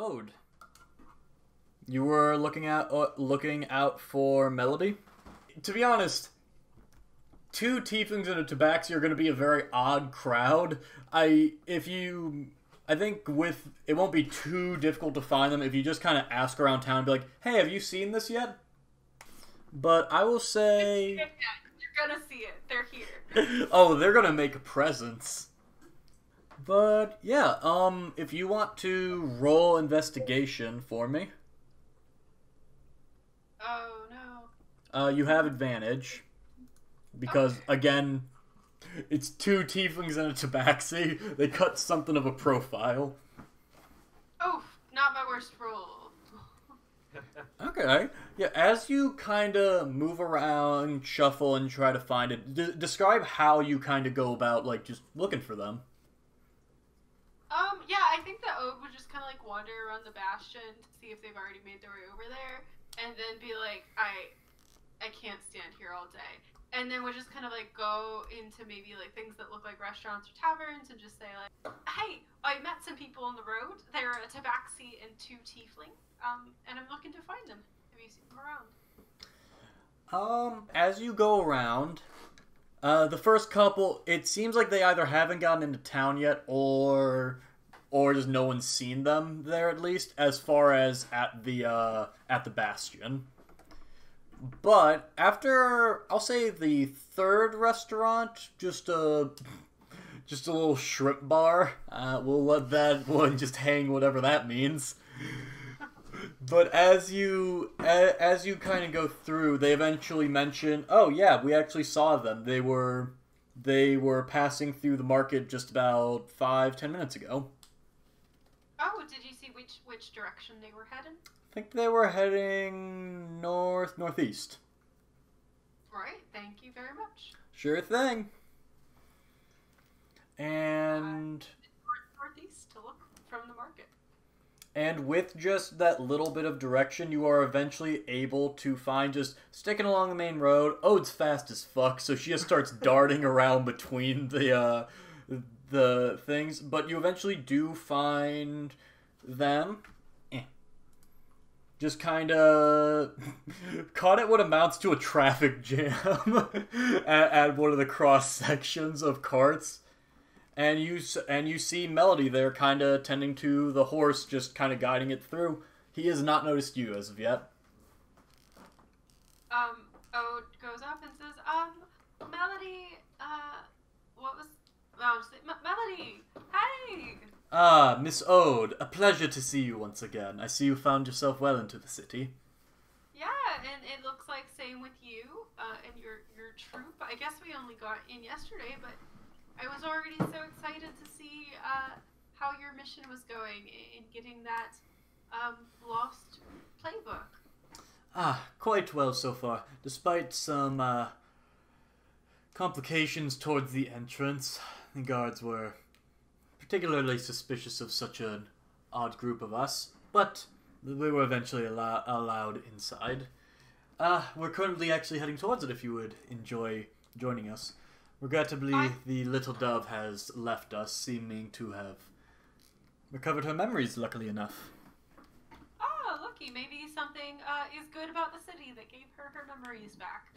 Ode. You were looking out for Melody. To be honest, two tieflings and a tabaxi are going to be a very odd crowd. I think it won't be too difficult to find them if you just kind of ask around town and be like, "Hey, have you seen this yet?" But I will say, yeah, you're gonna see it. They're here. oh, they're gonna make a presence. But yeah, if you want to roll investigation for me. Oh no. You have advantage. Because, okay. Again, it's two tieflings and a tabaxi. They cut something of a profile. Oh, not my worst roll. Okay. Yeah, as you kind of move around, shuffle, and try to find it, describe how you kind of go about, like, just looking for them. Yeah, I think the Ode would just kind of, like, wander around the Bastion to see if they've already made their way over there, and then be like, I can't stand here all day. And then we'll just kind of, like, go into maybe, like, things that look like restaurants or taverns and just say, like, hey, I met some people on the road. They're a tabaxi and two tiefling, and I'm looking to find them. Have you seen them around? As you go around, the first couple, it seems like they either haven't gotten into town yet, or just no one's seen them there, at least, as far as at the Bastion. But after, I'll say, the third restaurant, just a little shrimp bar. We'll let that one just hang, whatever that means. But as you kind of go through, they eventually mention, "Oh yeah, we actually saw them. They were passing through the market just about 5-10 minutes ago." Oh, did you see which direction they were heading? I think they were heading northeast. Right, thank you very much. Sure thing. And northeast to look from the market. And with just that little bit of direction, you are eventually able to find, just sticking along the main road. Ode's fast as fuck, so she just starts darting around between the things. But you eventually do find them. Just kind of caught at what amounts to a traffic jam at one of the cross sections of carts. And you see Melody there kind of tending to the horse, just kind of guiding it through. He has not noticed you as of yet. Ode goes up and says, Melody, Melody, hey! Ah, Miss Ode, a pleasure to see you once again. I see you found yourself well into the city. Yeah, and it looks like same with you, and your troop. I guess we only got in yesterday, but I was already so excited to see how your mission was going in getting that lost playbook. Ah, quite well so far, despite some complications towards the entrance. The guards were particularly suspicious of such an odd group of us, but we were eventually allowed inside. We're currently actually heading towards it if you would enjoy joining us. Regrettably, the little dove has left us, seeming to have recovered her memories, luckily enough. Oh, lucky. Maybe something is good about the city that gave her memories back.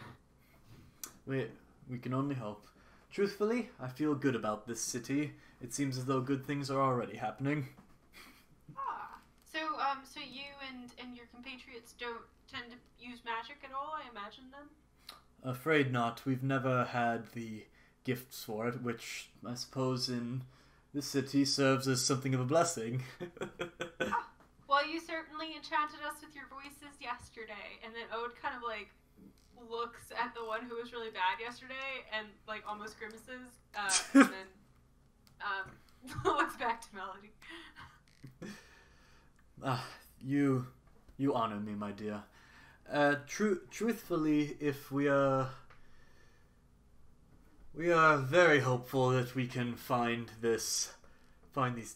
We can only hope. Truthfully, I feel good about this city. It seems as though good things are already happening. So you and your compatriots don't tend to use magic at all, I imagine, then? Afraid not. We've never had the gifts for it, which I suppose in this city serves as something of a blessing. Well, you certainly enchanted us with your voices yesterday, and then Ode kind of, like, looks at the one who was really bad yesterday and, like, almost grimaces, and then looks back to Melody. You honor me, my dear. Truthfully, if we are very hopeful that we can find these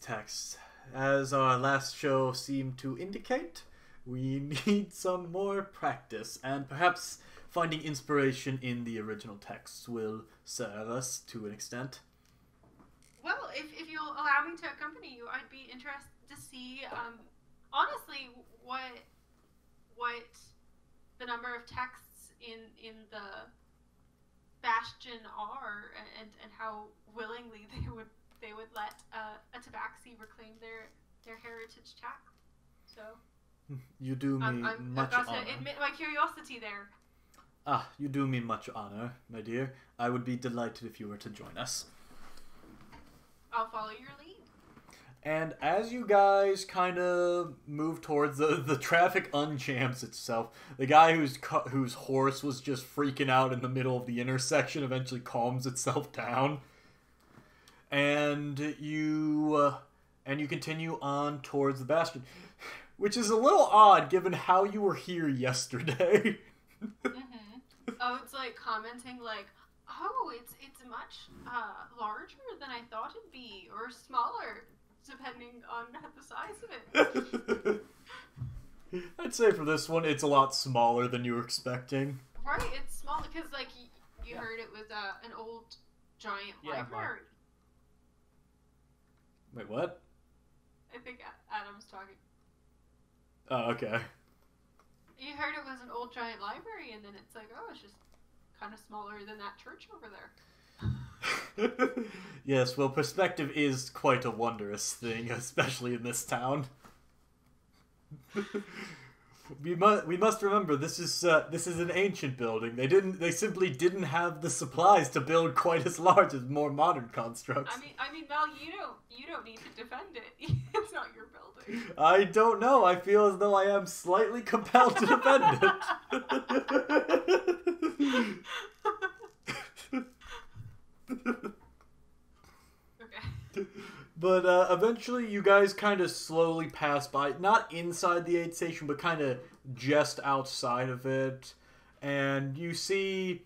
texts. As our last show seemed to indicate, we need some more practice, and perhaps finding inspiration in the original texts will serve us to an extent. Well, if you'll allow me to accompany you, I'd be interested to see honestly, what the number of texts in the Bastion are, and how willingly they would let a tabaxi reclaim their heritage tax. So You do me much I've got honor. to admit my curiosity there. Ah, you do me much honor, my dear. I would be delighted if you were to join us. I'll follow your lead. And as you guys kind of move towards the traffic unjams itself, the guy whose horse was just freaking out in the middle of the intersection eventually calms itself down. And you continue on towards the bastion, which is a little odd given how you were here yesterday. Oh, it's like commenting like, oh, it's much larger than I thought it'd be, or smaller, depending on the size of it. I'd say for this one, it's a lot smaller than you were expecting. Right, it's small because like you heard it was an old giant library. Wait, what? I think Adam's talking. Oh, okay. You heard it was an old giant library, and then it's like, oh, it's just kind of smaller than that church over there. Yes, well, perspective is quite a wondrous thing, especially in this town. We must remember this is an ancient building. They simply didn't have the supplies to build quite as large as more modern constructs. I mean, Mel, you don't need to defend it. It's not your building. I don't know. I feel as though I am slightly compelled to defend it. Okay. But eventually you guys kind of slowly pass by, not inside the aid station, but kind of just outside of it. And you see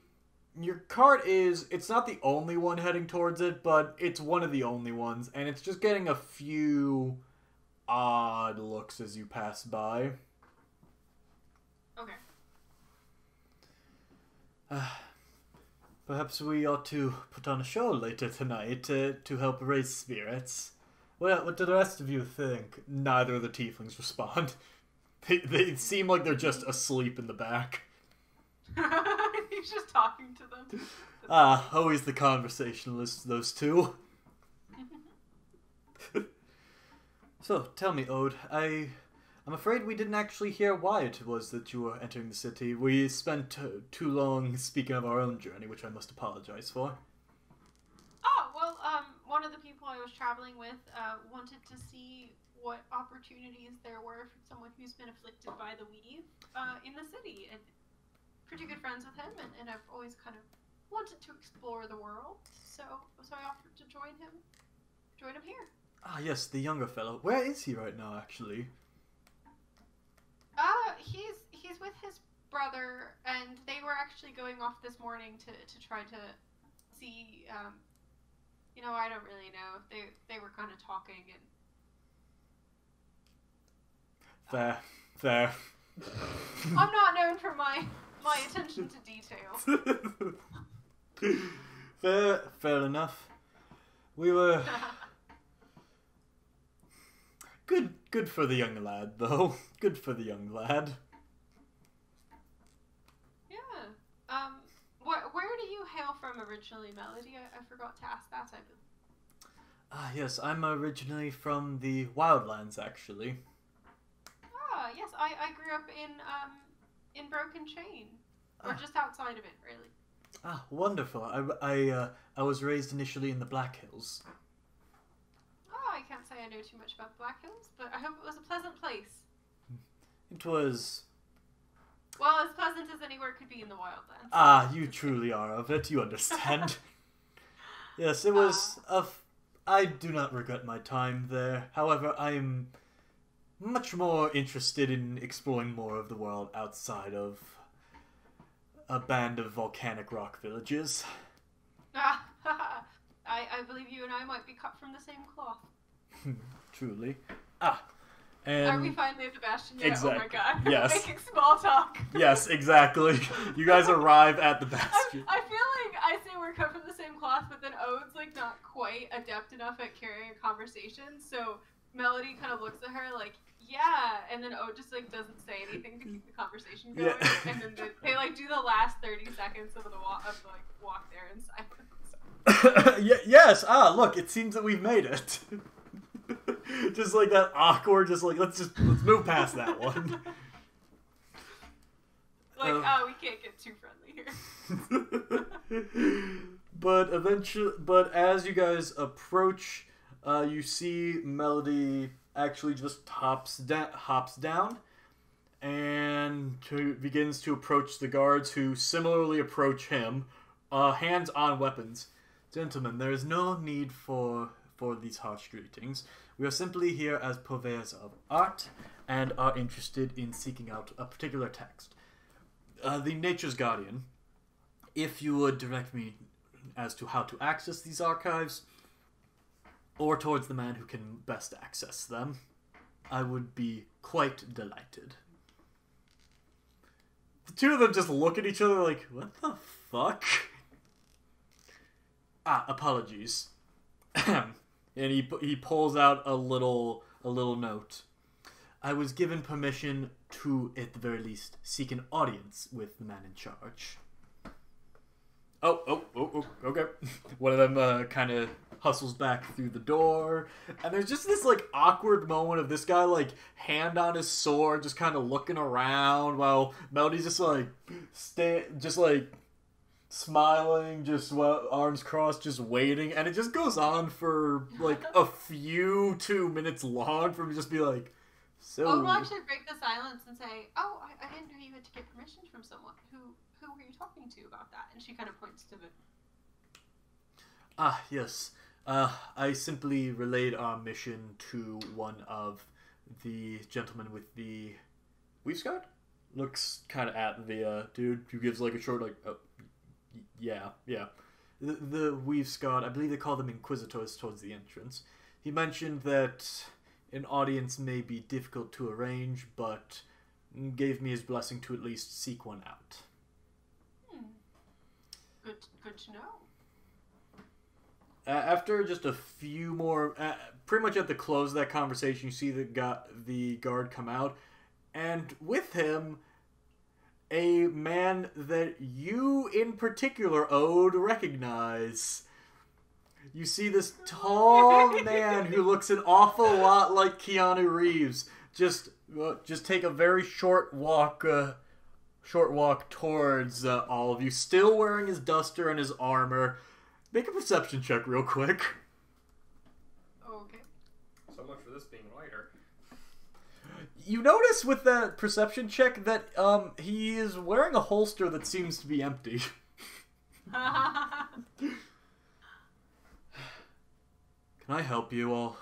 your cart it's not the only one heading towards it, but it's one of the only ones. And it's just getting a few odd looks as you pass by. Okay. Perhaps we ought to put on a show later tonight to help raise spirits. Well, what do the rest of you think? Neither of the tieflings respond. They seem like they're just asleep in the back. He's just talking to them. Ah, always the conversationalists, those two. So, tell me, Ode, I'm afraid we didn't actually hear why it was that you were entering the city. We spent too long speaking of our own journey, which I must apologize for. Oh, well, one of the people I was traveling with wanted to see what opportunities there were for someone who's been afflicted by the weave in the city. And pretty good friends with him, and I've always kind of wanted to explore the world, so I offered to join him here. Ah, yes, the younger fellow. Where is he right now, actually? He's with his brother, and they were actually going off this morning to try to see, I don't really know. They were kind of talking and... Fair. I'm not known for my attention to detail. Fair enough. We were... Good for the young lad, though. Good for the young lad. Yeah. Where do you hail from originally, Melody? I forgot to ask that, I believe. Ah, yes, I'm originally from the Wildlands, actually. Ah, yes, I grew up in Broken Chain. Or just outside of it, really. Ah, wonderful. I was raised initially in the Black Hills. I can't say I know too much about the Black Hills, but I hope it was a pleasant place. It was... Well, as pleasant as anywhere could be in the Wildlands. Ah, you truly are of it, you understand. Yes, it was I do not regret my time there. However, I'm much more interested in exploring more of the world outside of a band of volcanic rock villages. I believe you and I might be cut from the same cloth. Truly. And are we finally at the Bastion yet? Exactly. Oh my god. Yes. Making small talk. Yes, exactly. You guys arrive at the Bastion. I feel like I say we're cut from the same cloth, but then Ode's like not quite adept enough at carrying a conversation, so Melody kind of looks at her like, yeah, and then O just like doesn't say anything to keep the conversation going, and then they like do the last 30 seconds of the walk there in silence. Yes. Look, it seems that we've made it. Just like that awkward. Just like let's move past that one. Like, we can't get too friendly here. But as you guys approach, you see Melody actually just hops down and begins to approach the guards, who similarly approach him, hands on weapons. Gentlemen, there is no need for these harsh greetings. We are simply here as purveyors of art and are interested in seeking out a particular text. The Nature's Guardian, if you would direct me as to how to access these archives, or towards the man who can best access them, I would be quite delighted. The two of them just look at each other like, what the fuck? Apologies. And he pulls out a little note. I was given permission to, at the very least, seek an audience with the man in charge. Oh, okay. One of them kind of hustles back through the door, and there's just this like awkward moment of this guy like hand on his sword, just kind of looking around while Melody's just like smiling, just arms crossed, just waiting, and it just goes on for like a few 2 minutes long for him to just be like, so. Oh, we'll actually break the silence and say, "Oh, I didn't know you had to get permission from someone. Who were you talking to about that?" And she kind of points to the. Yes. I simply relayed our mission to one of the gentlemen with the Weave Guard. Looks kind of at the dude who gives like a short like, yeah. The Weave Guard, I believe they call them Inquisitors towards the entrance. He mentioned that an audience may be difficult to arrange, but gave me his blessing to at least seek one out. Good to know. After just a few more, pretty much at the close of that conversation, you see the guard come out, and with him, a man that you in particular, Ode, recognize. You see this tall man who looks an awful lot like Keanu Reeves. Just take a very short walk towards all of you, still wearing his duster and his armor. Make a perception check real quick. Okay. So much for this being lighter. You notice with that perception check that he is wearing a holster that seems to be empty. Can I help you all?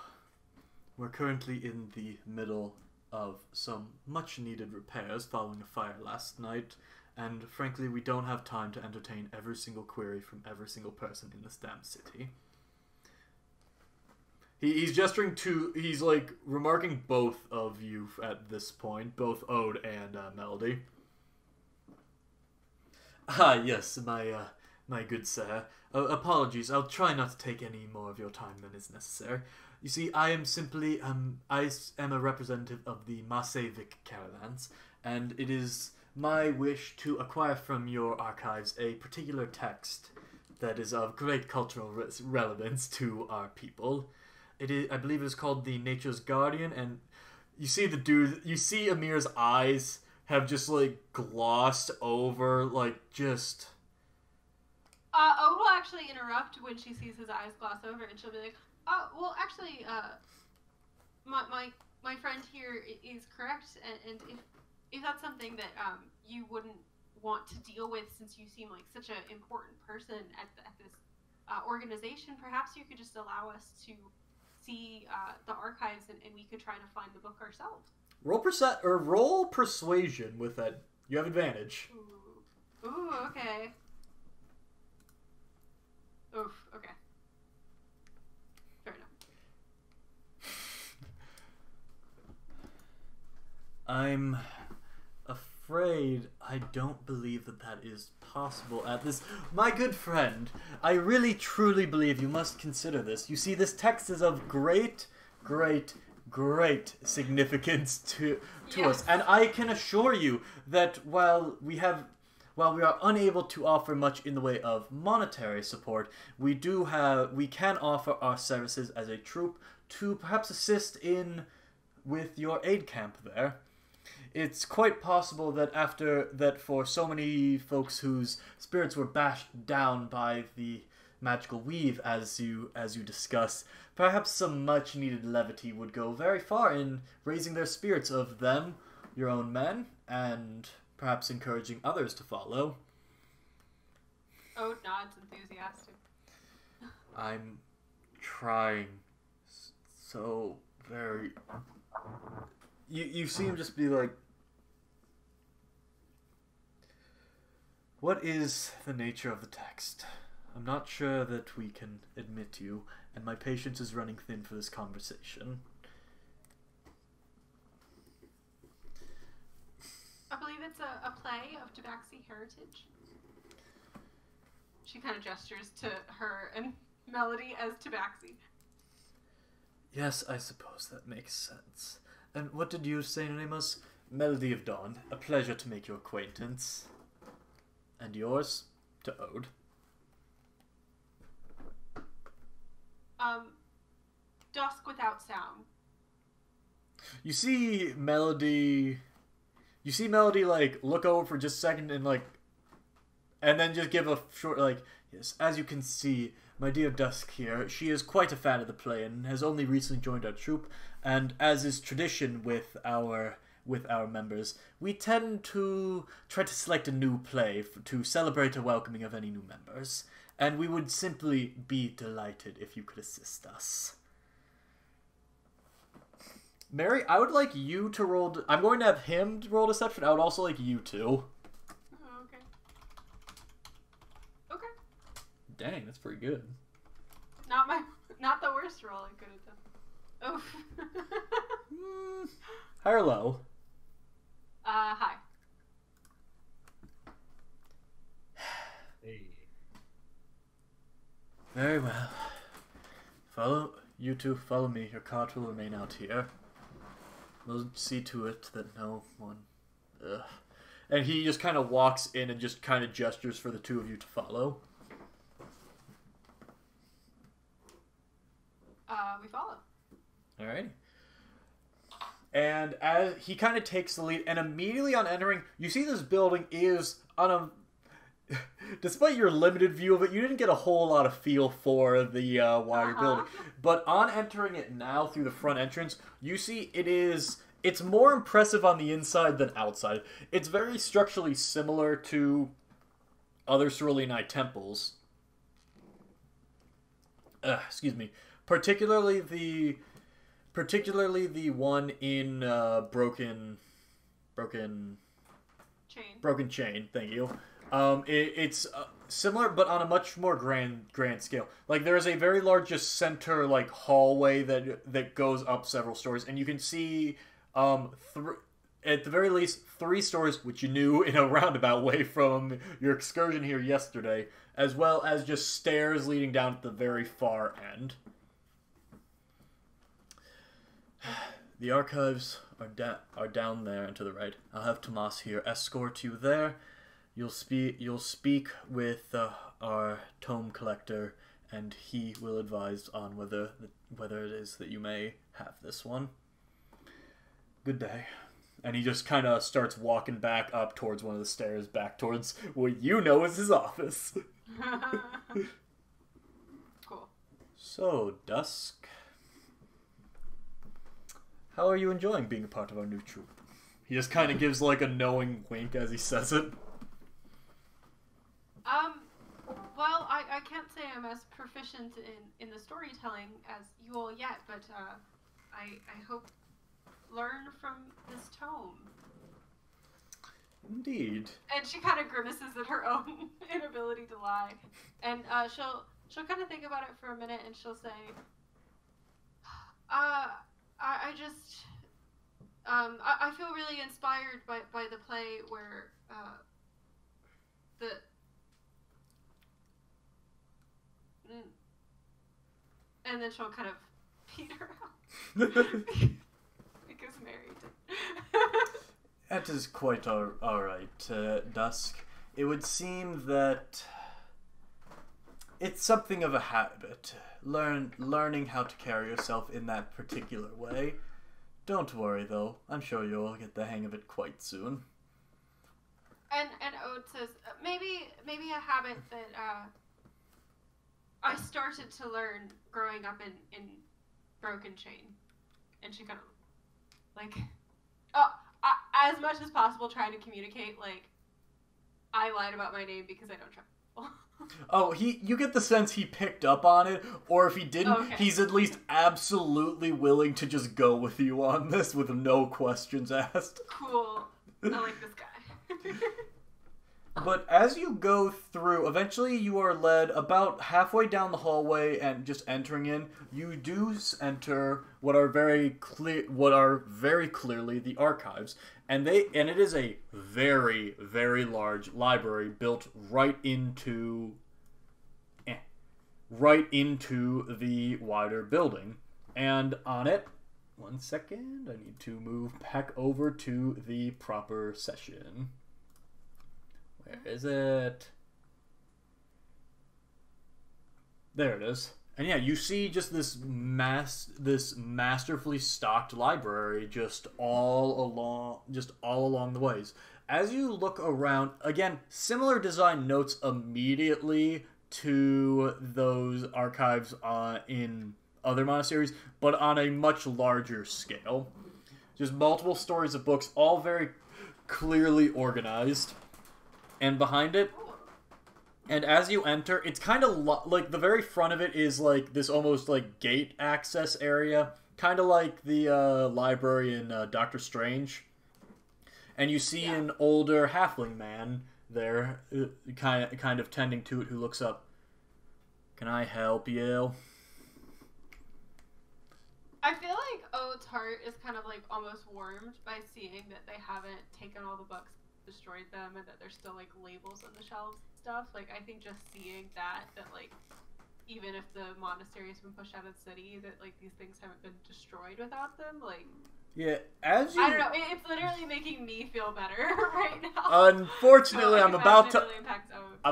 We're currently in the middle of some much-needed repairs following a fire last night, and frankly, we don't have time to entertain every single query from every single person in this damn city. He's gesturing to... He's, like, remarking both of you at this point, both Ode and Melody. Yes, my good sir. Apologies, I'll try not to take any more of your time than is necessary. You see, I am simply, I am a representative of the Masevic caravans, and it is my wish to acquire from your archives a particular text that is of great cultural relevance to our people. It is, I believe it is called the Nature's Guardian, and you see you see Amir's eyes have just, like, glossed over, like, just... Ode will actually interrupt when she sees his eyes gloss over, and she'll be like, "Oh, well, actually, my friend here is correct, and if that's something that you wouldn't want to deal with, since you seem like such an important person at this organization, perhaps you could just allow us to see the archives, and we could try to find the book ourselves." Roll persuasion with that. You have advantage. Ooh, okay. Oof, okay. Fair enough. I'm afraid I don't believe that is possible at this... My good friend, I really truly believe you must consider this. You see, this text is of great great significance to Yes. us, and I can assure you that while we are unable to offer much in the way of monetary support, we can offer our services as a troop to perhaps assist with your aid camp there. It's quite possible that for so many folks whose spirits were bashed down by the magical weave, as you discuss, perhaps some much needed levity would go very far in raising their spirits of them, your own men, and perhaps encouraging others to follow. Ode nods enthusiastic. I'm trying so very... You see him just be like, what is the nature of the text? I'm not sure that we can admit you, and my patience is running thin for this conversation. I believe it's a play of Tabaxi heritage. She kind of gestures to her and Melody as Tabaxi. Yes, I suppose that makes sense. And what did you say your name was? Melody of Dawn. A pleasure to make your acquaintance. And yours? To Ode. Dusk without sound. You see Melody like look over for just a second and then just give a short yes, as you can see, my dear Dusk here, she is quite a fan of the play and has only recently joined our troupe, and as is tradition with our members, we tend to try to select a new play to celebrate a welcoming of any new members, and we would simply be delighted if you could assist us. Mary, I would like you to roll... I'm going to have him roll deception. I would also like you to. Oh, okay. Okay. Dang, that's pretty good. Not the worst roll I could have done. Oof. High or low? High. Hey. Very well. You two follow me. Your cart will remain out here. We'll see to it that no one... Ugh. And he just kind of walks in and just kind of gestures for the two of you to follow. We follow. Alrighty. And as he kind of takes the lead, and immediately on entering, you see this building is on a... Despite your limited view of it, you didn't get a whole lot of feel for the wider building. But on entering it now through the front entrance, you see it's more impressive on the inside than outside. It's very structurally similar to other Cerulean temples. Excuse me. Particularly the one in Broken Chain. Thank you. It's similar, but on a much more grand scale. Like, there is a very large just center hallway that goes up several stories, and you can see at the very least 3 stories, which you knew in a roundabout way from your excursion here yesterday, as well as just stairs leading down at the very far end. The archives are down there and to the right. I'll have Tomas here escort you there. You'll speak with our tome collector, and he will advise on whether it is that you may have this one. Good day. And he just kind of starts walking back up towards one of the stairs, back towards what you know is his office. Cool. So, Dusk, how are you enjoying being a part of our new troupe? He just kind of gives a knowing wink as he says it. Well, I can't say I'm as proficient in the storytelling as you all yet, but I hope learn from this tome. Indeed. And she kind of grimaces at her own inability to lie, and she'll kind of think about it for a minute, and she'll say, I just I feel really inspired by the play where and then she'll kind of peter out That is quite alright, Dusk. It would seem that it's something of a habit, learning how to carry yourself in that particular way. Don't worry, though. I'm sure you'll get the hang of it quite soon. And Ode says, maybe a habit that I started to learn growing up in Broken Chain. And she kind of, like, as much as possible trying to communicate, like, I lied about my name because I don't trust people. Oh, you get the sense he picked up on it, or if he didn't, he's at least absolutely willing to just go with you on this with no questions asked. Cool. I like this guy. But as you go through, eventually you are led about halfway down the hallway and just entering in, you do enter what are very clearly the archives. And it is a very, very large library built right into the wider building. And on it, one second, I need to move back over to the proper session. Where is it? There it is. And yeah, you see just this masterfully stocked library just all along the ways. As you look around, again, similar design notes immediately to those archives in other monasteries, but on a much larger scale. Just multiple stories of books, all very clearly organized. And behind it, and as you enter, it's kind of like the very front of it is like this almost like gate access area, kind of like the library in Doctor Strange. And you see an older halfling man there, kind of tending to it, who looks up. Can I help you? I feel like Ode's heart is kind of like almost warmed by seeing that they haven't taken all the books, destroyed them, and that there's still like labels on the shelves and stuff. Like, I think just seeing that like even if the monastery has been pushed out of the city, that like these things haven't been destroyed without them, like, yeah, as you, I don't know, it's literally making me feel better right now. Unfortunately, so, I'm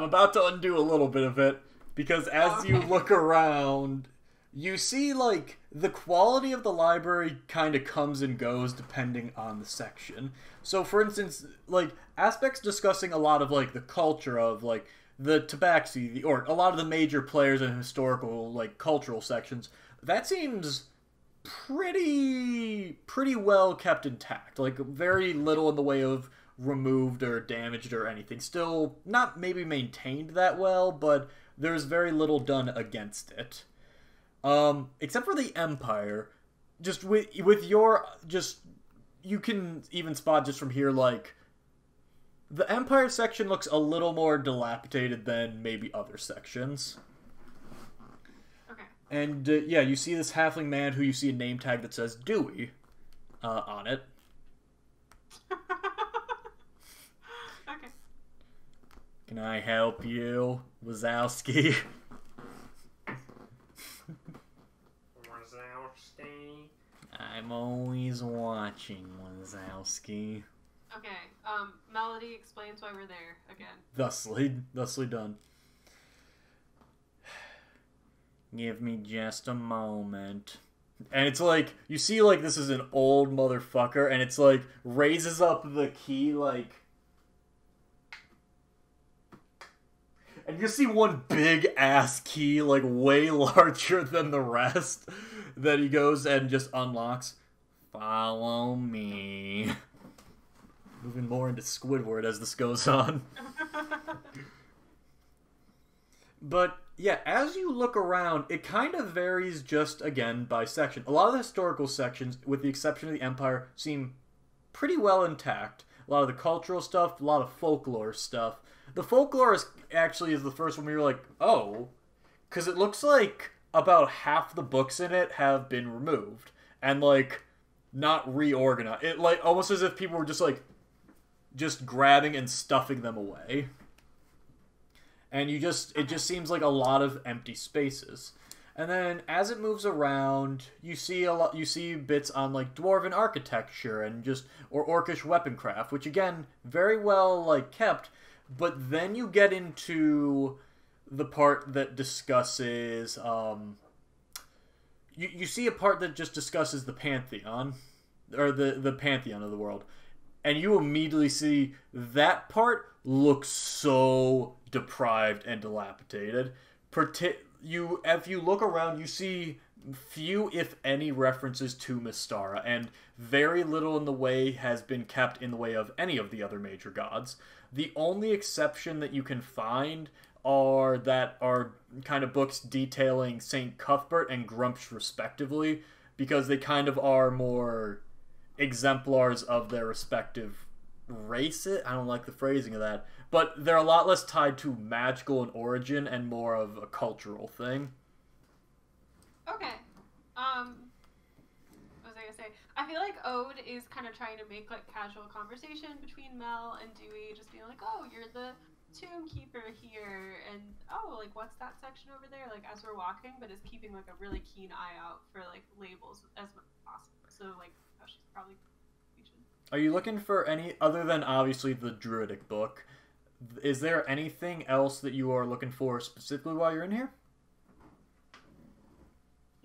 about to undo a little bit of it, because as you look around, you see, like, the quality of the library kind of comes and goes depending on the section. So, for instance, like, aspects discussing a lot of, like, the culture of, like, the Tabaxi, the Orc, a lot of the major players in historical, like, cultural sections, that seems pretty well kept intact. Like, very little in the way of removed or damaged or anything. Still, not maybe maintained that well, but there's very little done against it. Except for the Empire, just with your, just, you can even spot just from here, like, the Empire section looks a little more dilapidated than maybe other sections. Okay. And, yeah, you see this halfling man who you see a name tag that says Dewey, on it. Okay. Can I help you, Wazowski? I'm always watching, Wazowski. Okay, Melody explains why we're there again. Thusly done. Give me just a moment. And it's like, you see, like, this is an old motherfucker, and it's like, raises up the key, like, and you see one big ass key, like, way larger than the rest, that he goes and just unlocks. Follow me. Moving more into Squidward as this goes on. But, yeah, as you look around, it kind of varies just, again, by section. A lot of the historical sections, with the exception of the Empire, seem pretty well intact. A lot of the cultural stuff, a lot of folklore stuff. The folklore is the first one where you're like, oh, because it looks like about half the books in it have been removed and, like, not reorganized. It, like, almost as if people were just, like, just grabbing and stuffing them away. And it just seems like a lot of empty spaces. And then as it moves around, you see you see bits on like dwarven architecture and just or orcish weaponcraft, which again very well like kept. But then you get into the part that discusses you see a part that just discusses the pantheon or the pantheon of the world, and you immediately see that part looks so deprived and dilapidated. If you look around, you see few, if any, references to Mystara, and very little in the way has been kept in the way of any of the other major gods. The only exception that you can find are kind of books detailing Saint Cuthbert and Grumsh respectively, because they kind of are more exemplars of their respective races. I don't like the phrasing of that, but they're a lot less tied to magical in origin and more of a cultural thing. Okay. What was I gonna say? I feel like Ode is kind of trying to make like casual conversation between Mel and Dewey, just being like, "Oh, you're the tomb keeper here," and "Oh, like what's that section over there?" Like as we're walking, but is keeping like a really keen eye out for like labels as much as possible. So like, oh, she's probably. Are you looking for any other than obviously the Druidic book? Is there anything else that you are looking for specifically while you're in here?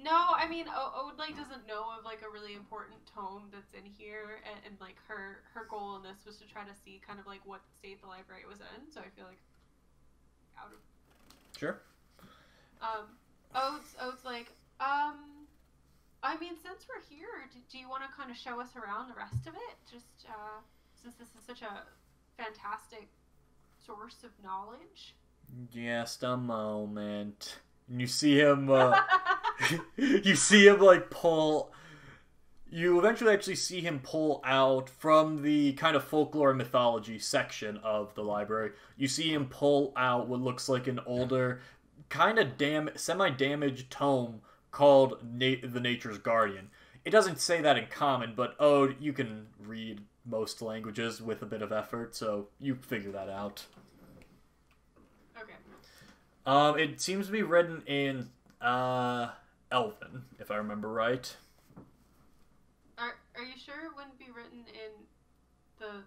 No, I mean, Ode like doesn't know of like a really important tome that's in here, and like her goal in this was to try to see kind of like what state the library was in. So I feel like out of sure. Ode's like, I mean, since we're here, do you want to kind of show us around the rest of it? Just since this is such a fantastic source of knowledge. Just a moment. And you see him. You see him like pull. You eventually actually see him pull out from the kind of folklore and mythology section of the library. You see him pull out what looks like an older, kind of semi-damaged tome called The Nature's Guardian. It doesn't say that in common, but you can read most languages with a bit of effort, so you figure that out. Okay. It seems to be written in Elven, if I remember right. Are you sure it wouldn't be written in the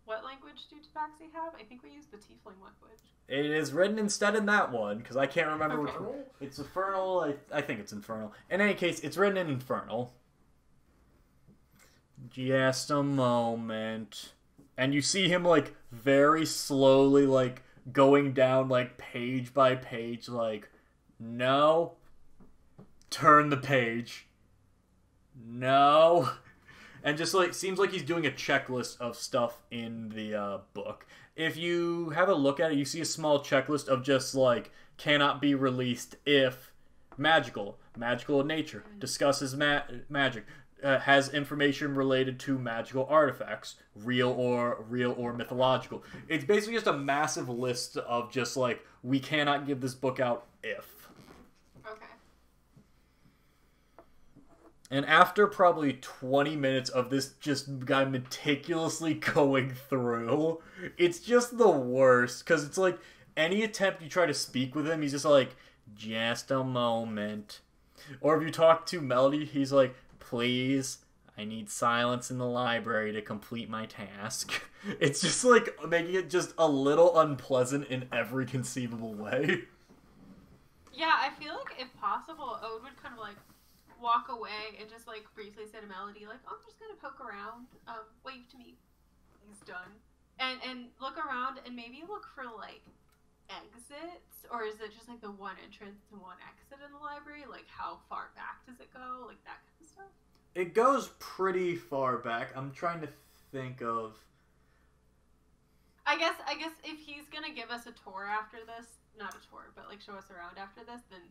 what language do Tabaxi have? I think we use the Tiefling language. It is written instead in that one, because I can't remember which one. It's Infernal. I think it's Infernal. In any case, it's written in Infernal. Just a moment. And you see him, like, very slowly, like, going down, like, page by page, like, no. Turn the page. No. And just, like, seems like he's doing a checklist of stuff in the book. If you have a look at it, you see a small checklist of just, like, cannot be released if magical in nature, discusses magic, has information related to magical artifacts, real or mythological. It's basically just a massive list of just, like, we cannot give this book out if. And after probably 20 minutes of this just guy meticulously going through, it's just the worst. Because it's like, any attempt you try to speak with him, he's just like, just a moment. Or if you talk to Melody, he's like, please, I need silence in the library to complete my task. It's just like, making it just a little unpleasant in every conceivable way. Yeah, I feel like if possible, Ode would kind of like walk away and just like briefly say to Melody, like, oh, I'm just gonna poke around, wave to me, he's done, and look around and maybe look for like exits, or is it just like the one entrance and one exit in the library? Like, how far back does it go? Like that kind of stuff. It goes pretty far back. I'm trying to think of. I guess if he's gonna give us a tour after this, not a tour, but like show us around after this, then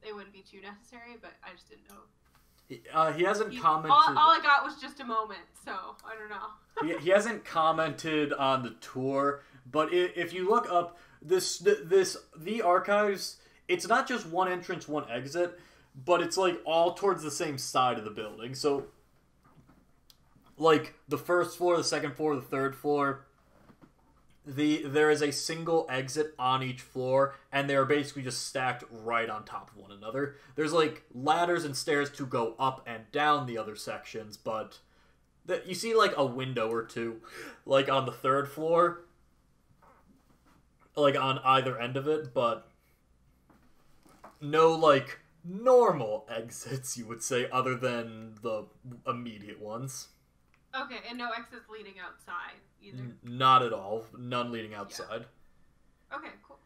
it wouldn't be too necessary, but I just didn't know. He hasn't commented. All I got was just a moment, so I don't know. He hasn't commented on the tour, but if you look up the archives, it's not just one entrance, one exit, but it's like all towards the same side of the building. So, like the first floor, the second floor, the third floor, there is a single exit on each floor, and they're basically just stacked right on top of one another. There's like ladders and stairs to go up and down the other sections, but you see like a window or two, like on the third floor, like on either end of it, but no like normal exits, you would say, other than the immediate ones. Okay, and no exits leading outside either? Not at all. None leading outside. Yeah. Okay, cool.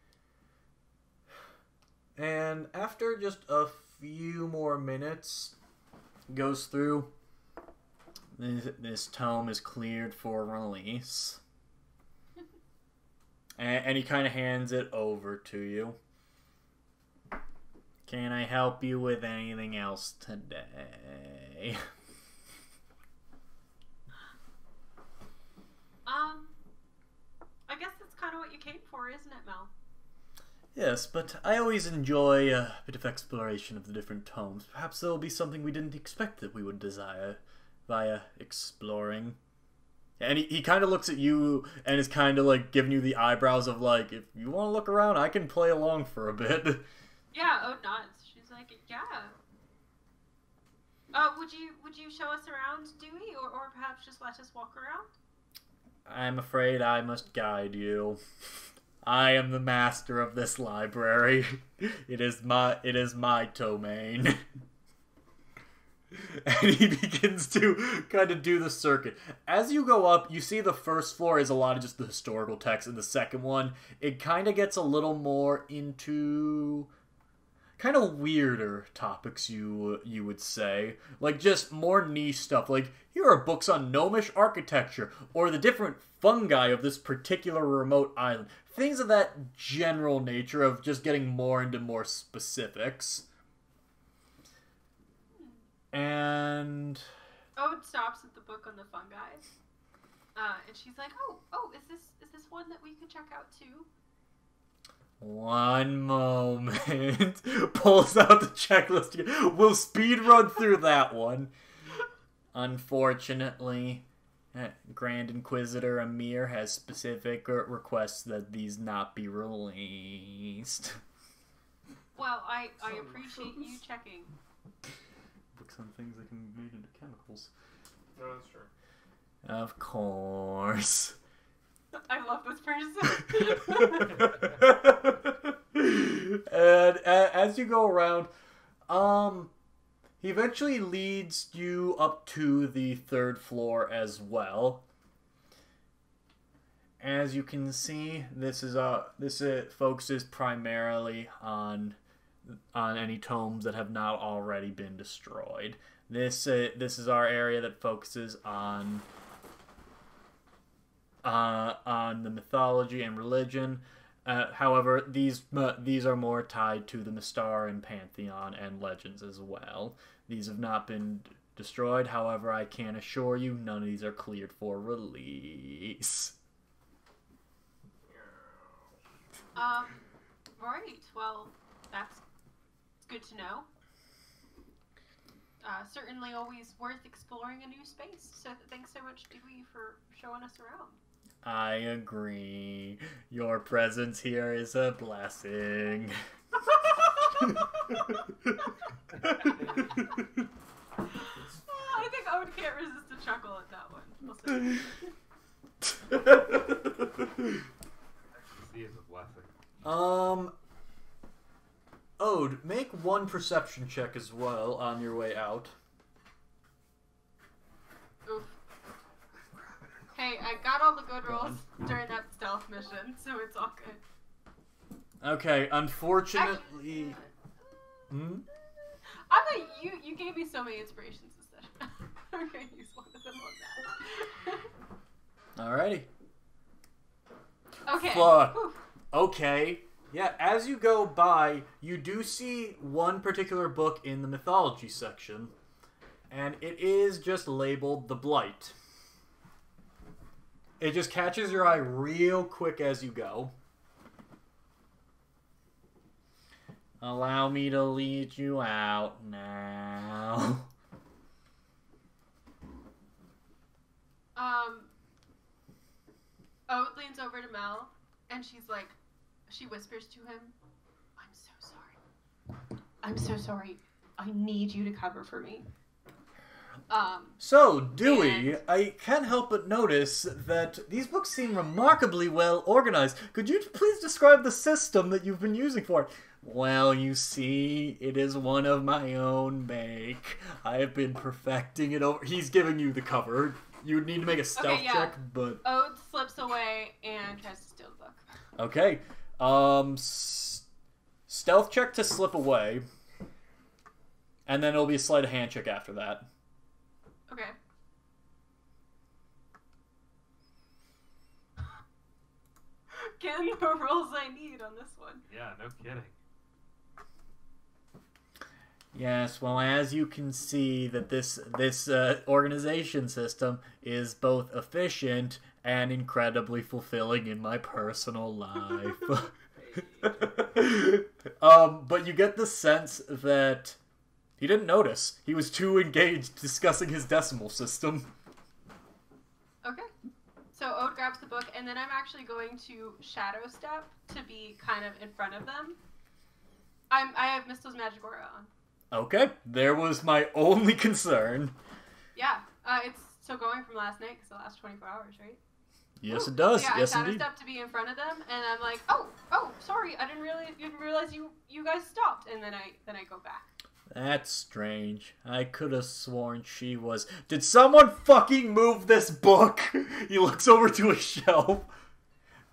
And after just a few more minutes, goes through, this tome is cleared for release. And he kind of hands it over to you. Can I help you with anything else today? I guess that's kind of what you came for, isn't it, Mel? Yes, but I always enjoy a bit of exploration of the different tomes. Perhaps there will be something we didn't expect that we would desire via exploring. And he kind of looks at you and is kind of like giving you the eyebrows of like, if you want to look around, I can play along for a bit. Yeah, Ode nods. She's like, yeah. Would you show us around, Dewey, or perhaps just let us walk around? I'm afraid I must guide you. I am the master of this library. It is my domain. And he begins to kind of do the circuit. As you go up, you see the first floor is a lot of just the historical text, and the second one, it kind of gets a little more into kind of weirder topics, you would say. Like, just more niche stuff. Like, here are books on gnomish architecture, or the different fungi of this particular remote island. Things of that general nature of just getting more into more specifics. And Ode stops at the book on the fungi. And she's like, oh, is this one that we could check out too? One moment. Pulls out the checklist again. We'll speed run through that one. Unfortunately, Grand Inquisitor Amir has specific requests that these not be released. Well, I appreciate you checking. Books on things that can be made into chemicals. No, that's true. Of course. I love this person. And as you go around, he eventually leads you up to the third floor as well. As you can see, this focuses primarily on any tomes that have not already been destroyed. This is our area that focuses on the mythology and religion. However, these are more tied to the Mystaran pantheon and legends as well. These have not been destroyed. However, I can assure you, none of these are cleared for release. Right. Well, that's good to know. Certainly always worth exploring a new space. So thanks so much, Dewey, for showing us around. I agree. Your presence here is a blessing. I think Owen can't resist a chuckle at that one. We'll see. See, it's a blessing. Ode, make one perception check as well on your way out. Oof. Hey, I got all the good rolls during that stealth mission, so it's all good. Okay, unfortunately... Actually, Hmm? I'm not, you gave me so many inspirations this session. I'm gonna use one of them on that. Alrighty. Okay. Okay. Yeah, as you go by, you do see one particular book in the mythology section, and it is just labeled The Blight. It just catches your eye real quick as you go. Allow me to lead you out now. Ode leans over to Mel, and she's like, she whispers to him, I'm so sorry. I'm so sorry. I need you to cover for me. So, Dewey, I can't help but notice that these books seem remarkably well organized. Could you please describe the system that you've been using for it? Well, you see, it is one of my own make. I have been perfecting it over... He's giving you the cover. You would need to make a stealth check, but... Ode slips away and tries to steal the book. Okay. Stealth check to slip away. And then it'll be a sleight of hand check after that. Okay. Getting the rolls I need on this one. Yeah, no kidding. Yes, well, as you can see, that this organization system is both efficient and incredibly fulfilling in my personal life. But you get the sense that he didn't notice. He was too engaged discussing his decimal system. Okay. So Ode grabs the book, and then I'm actually going to shadow step to be kind of in front of them. I have Mistl's Magic Aura on. Okay, there was my only concern. Yeah, it's still going from last night because it lasts 24 hours, right? Yes, Ooh. it does. Yeah, yes, I shadow indeed. step to be in front of them, and I'm like, oh, sorry, I didn't realize you guys stopped, and then I go back. That's strange. I could have sworn she was... Did someone fucking move this book? He looks over to a shelf.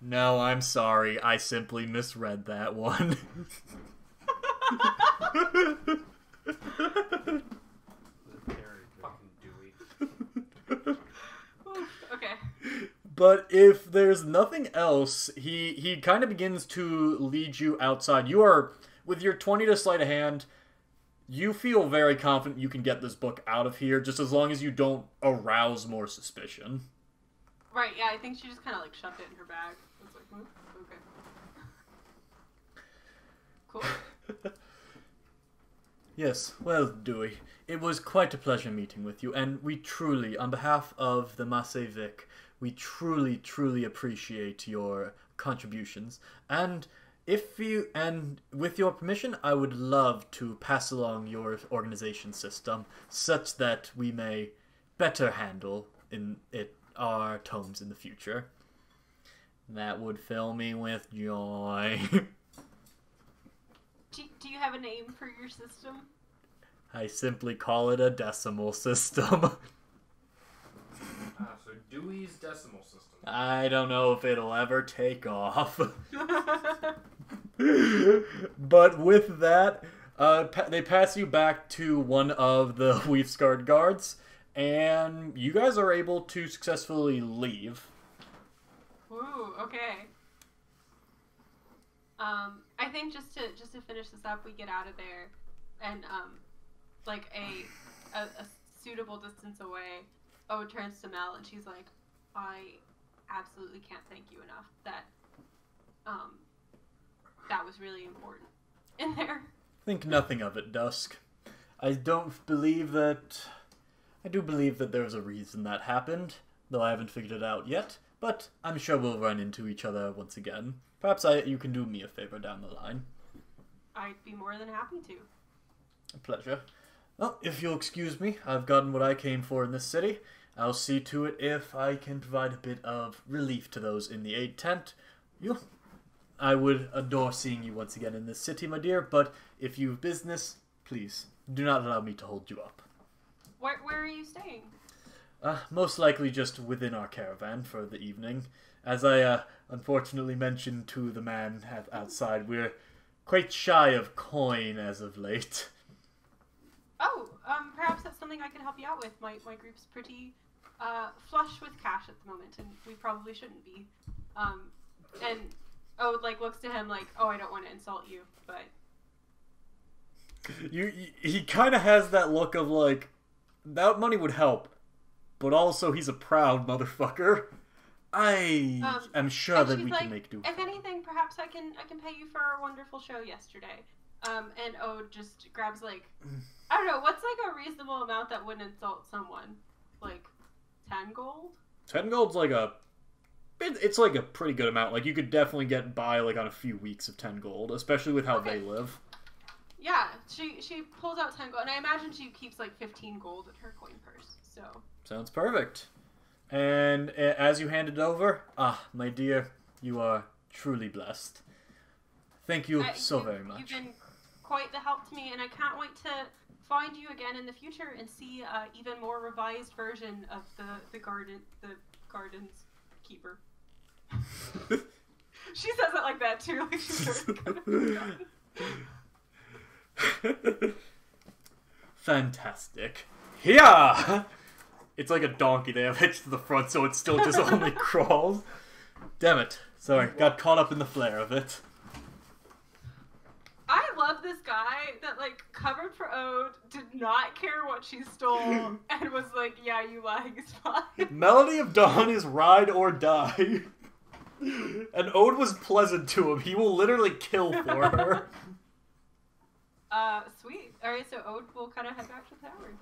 No, I'm sorry. I simply misread that one. Fucking Dewey. Okay. But if there's nothing else, he kind of begins to lead you outside. You are, with your 20 to sleight of hand, you feel very confident you can get this book out of here, just as long as you don't arouse more suspicion. Right, yeah, I think she just kind of like shoved it in her bag. It's like, okay. Cool. Yes, well, Dewey, it was quite a pleasure meeting with you, and we truly, on behalf of the Massey Vic, we truly, truly appreciate your contributions, and with your permission, I would love to pass along your organization system, such that we may better handle our tomes in the future. That would fill me with joy. Do you have a name for your system? I simply call it a decimal system. So Dewey's decimal system. I don't know if it'll ever take off. But with that, they pass you back to one of the Weave-Scarred guards, and you guys are able to successfully leave. Ooh, okay. I think just to finish this up, we get out of there, and like a suitable distance away, Ode turns to Mel, and she's like, I absolutely can't thank you enough. That was really important in there. Think nothing of it, Dusk. I do believe that there was a reason that happened, though I haven't figured it out yet, but I'm sure we'll run into each other once again. Perhaps you can do me a favor down the line. I'd be more than happy to. A pleasure. Well, if you'll excuse me, I've gotten what I came for in this city. I'll see to it if I can provide a bit of relief to those in the aid tent. I would adore seeing you once again in this city, my dear, but if you've business, please, do not allow me to hold you up. Where are you staying? Most likely just within our caravan for the evening. As I unfortunately mentioned to the man outside, we're quite shy of coin as of late. Oh, perhaps that's something I can help you out with. My group's pretty flush with cash at the moment, and we probably shouldn't be. And Ode looks to him like, oh, I don't want to insult you, but he kind of has that look of like, that money would help, but also he's a proud motherfucker. I am sure that we can make do. If anything, perhaps I can pay you for our wonderful show yesterday. And Ode just grabs I don't know, what's a reasonable amount that wouldn't insult someone? 10 gold? 10 gold's It's like a pretty good amount. Like, you could definitely get by, like, on a few weeks of 10 gold, especially with how they live. Yeah, she pulls out 10 gold, and I imagine she keeps, like, 15 gold in her coin purse, so... Sounds perfect. And as you hand it over, my dear, you are truly blessed. Thank you so very much. You've been quite the help to me, and I can't wait to find you again in the future and see even more revised version of the garden's keeper. She says it like that too, like she's very good. Fantastic. Yeah. It's like a donkey. They have hitched to the front, so it still just only crawls. Damn it. Sorry, got caught up in the flare of it. I love this guy that, like, covered for Ode, did not care what she stole, and was like, yeah, you lying is fine. Melody of Dawn is ride or die. And Ode was pleasant to him. He will literally kill for her. Sweet. Alright, so Ode will kind of head back to the tower.